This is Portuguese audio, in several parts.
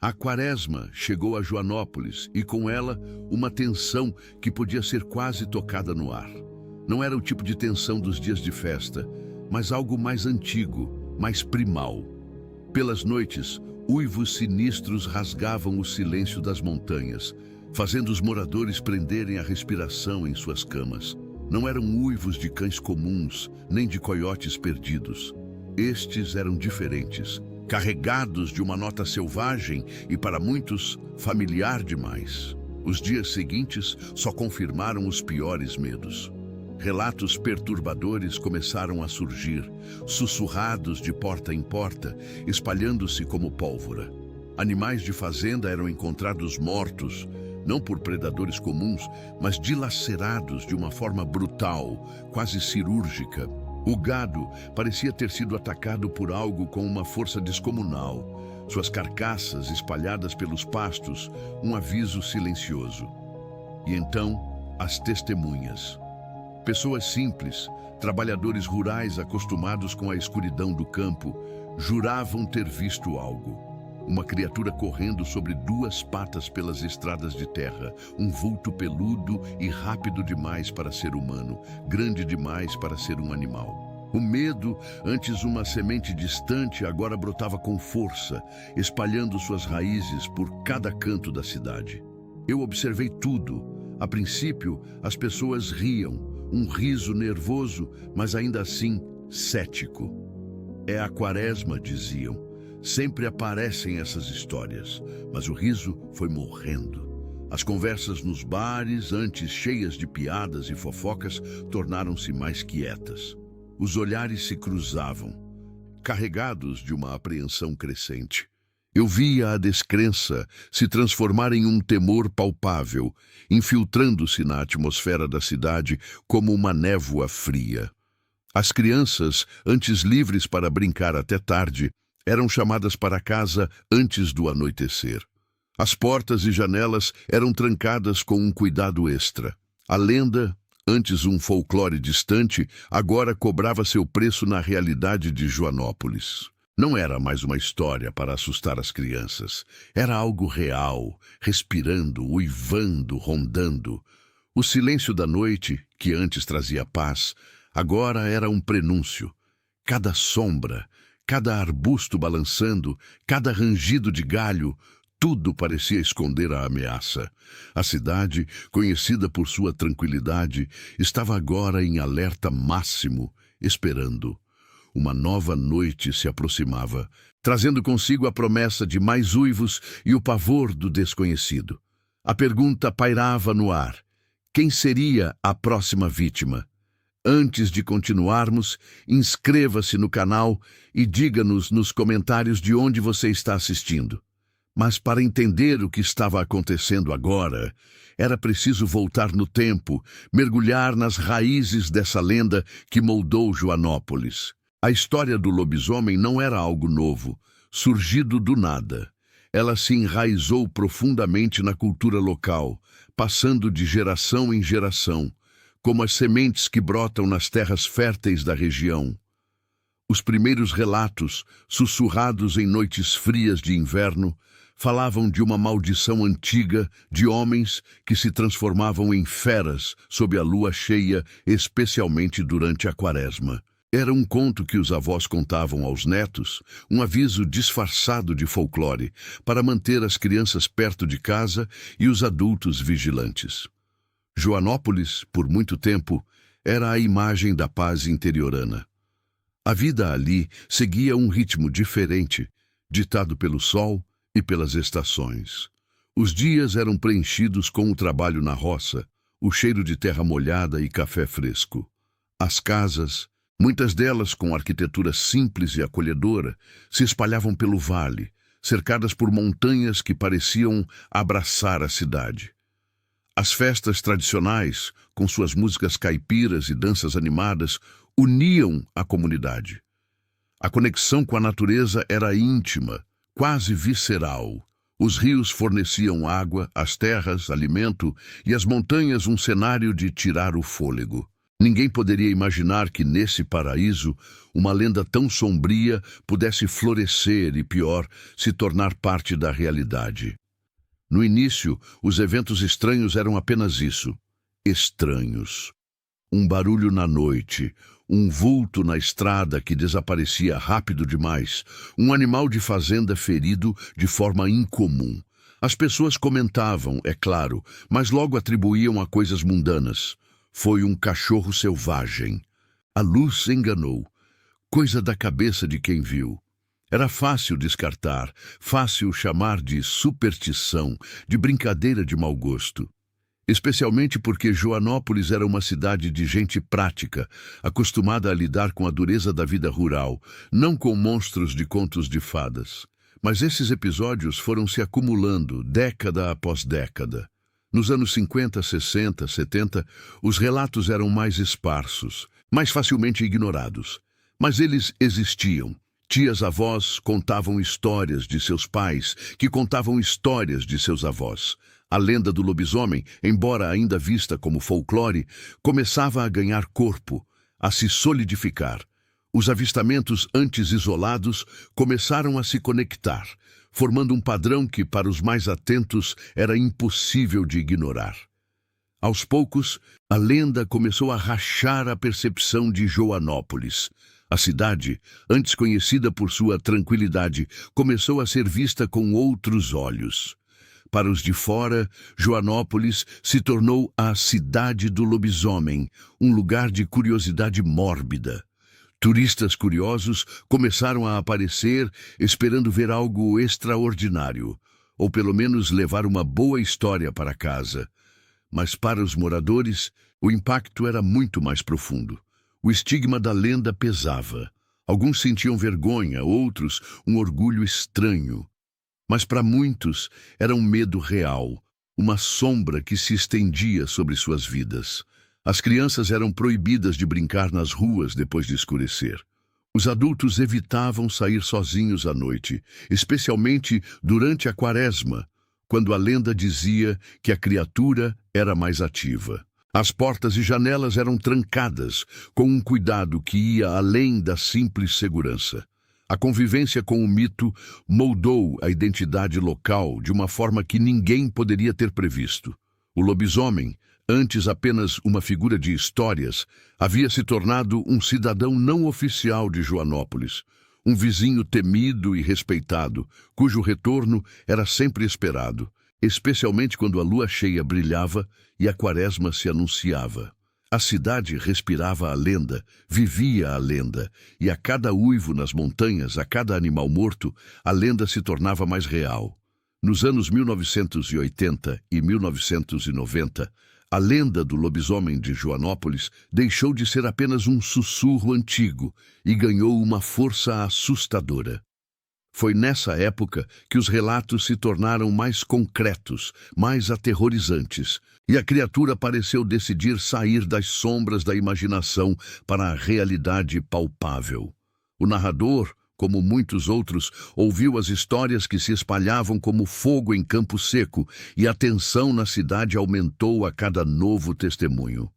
A quaresma chegou a Joanópolis e, com ela, uma tensão que podia ser quase tocada no ar. Não era o tipo de tensão dos dias de festa, mas algo mais antigo, mais primal. Pelas noites, uivos sinistros rasgavam o silêncio das montanhas, fazendo os moradores prenderem a respiração em suas camas. Não eram uivos de cães comuns, nem de coiotes perdidos. Estes eram diferentes, carregados de uma nota selvagem e, para muitos, familiar demais. Os dias seguintes só confirmaram os piores medos. Relatos perturbadores começaram a surgir, sussurrados de porta em porta, espalhando-se como pólvora. Animais de fazenda eram encontrados mortos, não por predadores comuns, mas dilacerados de uma forma brutal, quase cirúrgica. O gado parecia ter sido atacado por algo com uma força descomunal. Suas carcaças espalhadas pelos pastos, um aviso silencioso. E então, as testemunhas. Pessoas simples, trabalhadores rurais acostumados com a escuridão do campo, juravam ter visto algo. Uma criatura correndo sobre duas patas pelas estradas de terra, um vulto peludo e rápido demais para ser humano, grande demais para ser um animal. O medo, antes uma semente distante, agora brotava com força, espalhando suas raízes por cada canto da cidade. Eu observei tudo. A princípio, as pessoas riam, um riso nervoso, mas ainda assim cético. É a quaresma, diziam. Sempre aparecem essas histórias, mas o riso foi morrendo. As conversas nos bares, antes cheias de piadas e fofocas, tornaram-se mais quietas. Os olhares se cruzavam, carregados de uma apreensão crescente. Eu via a descrença se transformar em um temor palpável, infiltrando-se na atmosfera da cidade como uma névoa fria. As crianças, antes livres para brincar até tarde, eram chamadas para casa antes do anoitecer. As portas e janelas eram trancadas com um cuidado extra. A lenda, antes um folclore distante, agora cobrava seu preço na realidade de Joanópolis. Não era mais uma história para assustar as crianças. Era algo real, respirando, uivando, rondando. O silêncio da noite, que antes trazia paz, agora era um prenúncio. Cada sombra, cada arbusto balançando, cada rangido de galho, tudo parecia esconder a ameaça. A cidade, conhecida por sua tranquilidade, estava agora em alerta máximo, esperando. Uma nova noite se aproximava, trazendo consigo a promessa de mais uivos e o pavor do desconhecido. A pergunta pairava no ar: quem seria a próxima vítima? Antes de continuarmos, inscreva-se no canal e diga-nos nos comentários de onde você está assistindo. Mas para entender o que estava acontecendo agora, era preciso voltar no tempo, mergulhar nas raízes dessa lenda que moldou Joanópolis. A história do lobisomem não era algo novo, surgido do nada. Ela se enraizou profundamente na cultura local, passando de geração em geração, como as sementes que brotam nas terras férteis da região. Os primeiros relatos, sussurrados em noites frias de inverno, falavam de uma maldição antiga de homens que se transformavam em feras sob a lua cheia, especialmente durante a quaresma. Era um conto que os avós contavam aos netos, um aviso disfarçado de folclore, para manter as crianças perto de casa e os adultos vigilantes. Joanópolis, por muito tempo, era a imagem da paz interiorana. A vida ali seguia um ritmo diferente, ditado pelo sol e pelas estações. Os dias eram preenchidos com o trabalho na roça, o cheiro de terra molhada e café fresco. As casas, muitas delas com arquitetura simples e acolhedora, se espalhavam pelo vale, cercadas por montanhas que pareciam abraçar a cidade. As festas tradicionais, com suas músicas caipiras e danças animadas, uniam a comunidade. A conexão com a natureza era íntima, quase visceral. Os rios forneciam água, as terras, alimento e as montanhas um cenário de tirar o fôlego. Ninguém poderia imaginar que nesse paraíso uma lenda tão sombria pudesse florescer e, pior, se tornar parte da realidade. No início, os eventos estranhos eram apenas isso: estranhos. Um barulho na noite, um vulto na estrada que desaparecia rápido demais, um animal de fazenda ferido de forma incomum. As pessoas comentavam, é claro, mas logo atribuíam a coisas mundanas. Foi um cachorro selvagem. A luz enganou. Coisa da cabeça de quem viu. Era fácil descartar, fácil chamar de superstição, de brincadeira de mau gosto. Especialmente porque Joanópolis era uma cidade de gente prática, acostumada a lidar com a dureza da vida rural, não com monstros de contos de fadas. Mas esses episódios foram se acumulando, década após década. Nos anos 50, 60, 70, os relatos eram mais esparsos, mais facilmente ignorados. Mas eles existiam. Tias-avós contavam histórias de seus pais, que contavam histórias de seus avós. A lenda do lobisomem, embora ainda vista como folclore, começava a ganhar corpo, a se solidificar. Os avistamentos antes isolados começaram a se conectar, formando um padrão que, para os mais atentos, era impossível de ignorar. Aos poucos, a lenda começou a rachar a percepção de Joanópolis. A cidade, antes conhecida por sua tranquilidade, começou a ser vista com outros olhos. Para os de fora, Joanópolis se tornou a cidade do lobisomem, um lugar de curiosidade mórbida. Turistas curiosos começaram a aparecer, esperando ver algo extraordinário, ou pelo menos levar uma boa história para casa. Mas para os moradores, o impacto era muito mais profundo. O estigma da lenda pesava. Alguns sentiam vergonha, outros um orgulho estranho. Mas para muitos era um medo real, uma sombra que se estendia sobre suas vidas. As crianças eram proibidas de brincar nas ruas depois de escurecer. Os adultos evitavam sair sozinhos à noite, especialmente durante a quaresma, quando a lenda dizia que a criatura era mais ativa. As portas e janelas eram trancadas, com um cuidado que ia além da simples segurança. A convivência com o mito moldou a identidade local de uma forma que ninguém poderia ter previsto. O lobisomem, antes apenas uma figura de histórias, havia se tornado um cidadão não oficial de Joanópolis, um vizinho temido e respeitado, cujo retorno era sempre esperado, especialmente quando a lua cheia brilhava e a quaresma se anunciava. A cidade respirava a lenda, vivia a lenda, e a cada uivo nas montanhas, a cada animal morto, a lenda se tornava mais real. Nos anos 1980 e 1990, a lenda do lobisomem de Joanópolis deixou de ser apenas um sussurro antigo e ganhou uma força assustadora. Foi nessa época que os relatos se tornaram mais concretos, mais aterrorizantes, e a criatura pareceu decidir sair das sombras da imaginação para a realidade palpável. O narrador, como muitos outros, ouviu as histórias que se espalhavam como fogo em campo seco, e a tensão na cidade aumentou a cada novo testemunho.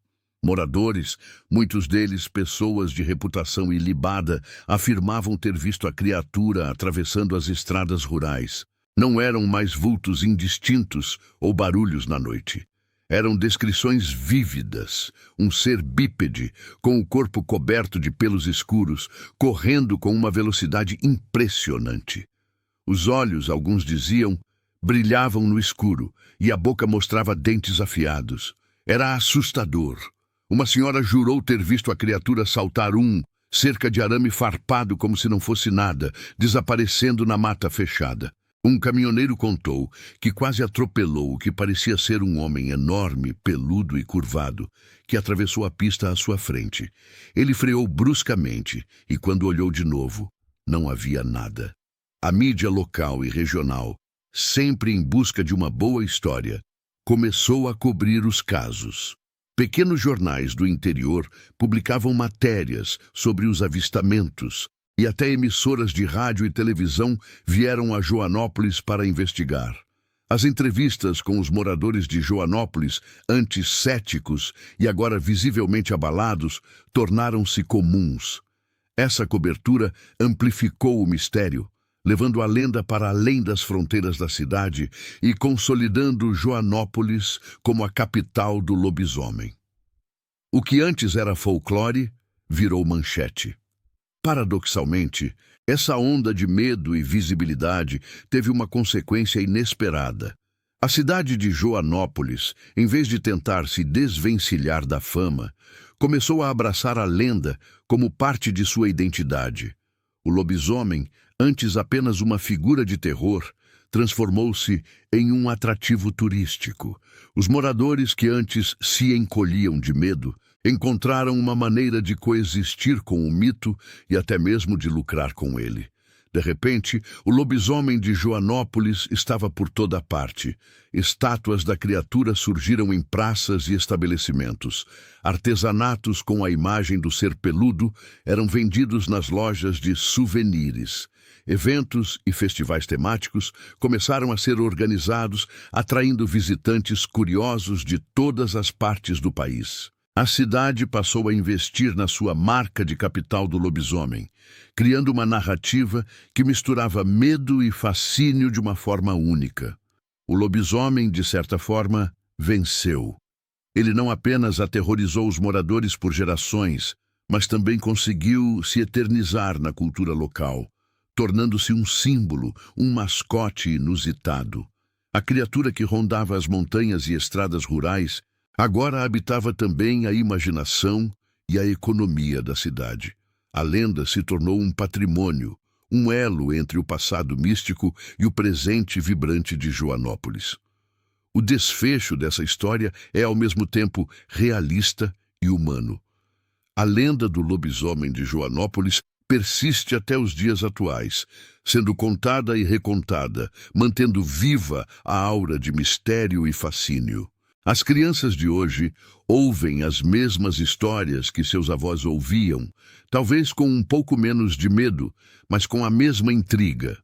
Moradores, muitos deles pessoas de reputação ilibada, afirmavam ter visto a criatura atravessando as estradas rurais. Não eram mais vultos indistintos ou barulhos na noite. Eram descrições vívidas, um ser bípede, com o corpo coberto de pelos escuros, correndo com uma velocidade impressionante. Os olhos, alguns diziam, brilhavam no escuro, e a boca mostrava dentes afiados. Era assustador. Uma senhora jurou ter visto a criatura saltar cerca de arame farpado como se não fosse nada, desaparecendo na mata fechada. Um caminhoneiro contou que quase atropelou o que parecia ser um homem enorme, peludo e curvado, que atravessou a pista à sua frente. Ele freou bruscamente e, quando olhou de novo, não havia nada. A mídia local e regional, sempre em busca de uma boa história, começou a cobrir os casos. Pequenos jornais do interior publicavam matérias sobre os avistamentos, e até emissoras de rádio e televisão vieram a Joanópolis para investigar. As entrevistas com os moradores de Joanópolis, antes céticos e agora visivelmente abalados, tornaram-se comuns. Essa cobertura amplificou o mistério, levando a lenda para além das fronteiras da cidade e consolidando Joanópolis como a capital do lobisomem. O que antes era folclore virou manchete. Paradoxalmente, essa onda de medo e visibilidade teve uma consequência inesperada. A cidade de Joanópolis, em vez de tentar se desvencilhar da fama, começou a abraçar a lenda como parte de sua identidade. O lobisomem, antes apenas uma figura de terror, transformou-se em um atrativo turístico. Os moradores que antes se encolhiam de medo encontraram uma maneira de coexistir com o mito e até mesmo de lucrar com ele. De repente, o lobisomem de Joanópolis estava por toda parte. Estátuas da criatura surgiram em praças e estabelecimentos. Artesanatos com a imagem do ser peludo eram vendidos nas lojas de souvenirs. Eventos e festivais temáticos começaram a ser organizados, atraindo visitantes curiosos de todas as partes do país. A cidade passou a investir na sua marca de capital do lobisomem, criando uma narrativa que misturava medo e fascínio de uma forma única. O lobisomem, de certa forma, venceu. Ele não apenas aterrorizou os moradores por gerações, mas também conseguiu se eternizar na cultura local, tornando-se um símbolo, um mascote inusitado. A criatura que rondava as montanhas e estradas rurais agora habitava também a imaginação e a economia da cidade. A lenda se tornou um patrimônio, um elo entre o passado místico e o presente vibrante de Joanópolis. O desfecho dessa história é ao mesmo tempo realista e humano. A lenda do lobisomem de Joanópolis persiste até os dias atuais, sendo contada e recontada, mantendo viva a aura de mistério e fascínio. As crianças de hoje ouvem as mesmas histórias que seus avós ouviam, talvez com um pouco menos de medo, mas com a mesma intriga.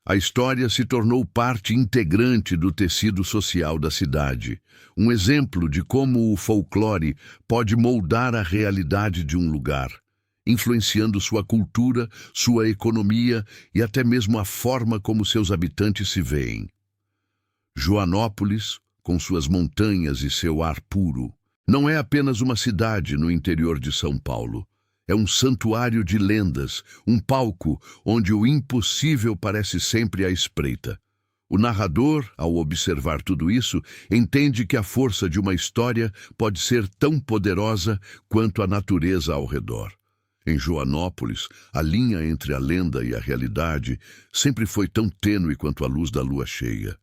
A história se tornou parte integrante do tecido social da cidade, um exemplo de como o folclore pode moldar a realidade de um lugar, influenciando sua cultura, sua economia e até mesmo a forma como seus habitantes se veem. Joanópolis, com suas montanhas e seu ar puro, não é apenas uma cidade no interior de São Paulo. É um santuário de lendas, um palco onde o impossível parece sempre à espreita. O narrador, ao observar tudo isso, entende que a força de uma história pode ser tão poderosa quanto a natureza ao redor. Em Joanópolis, a linha entre a lenda e a realidade sempre foi tão tênue quanto a luz da lua cheia.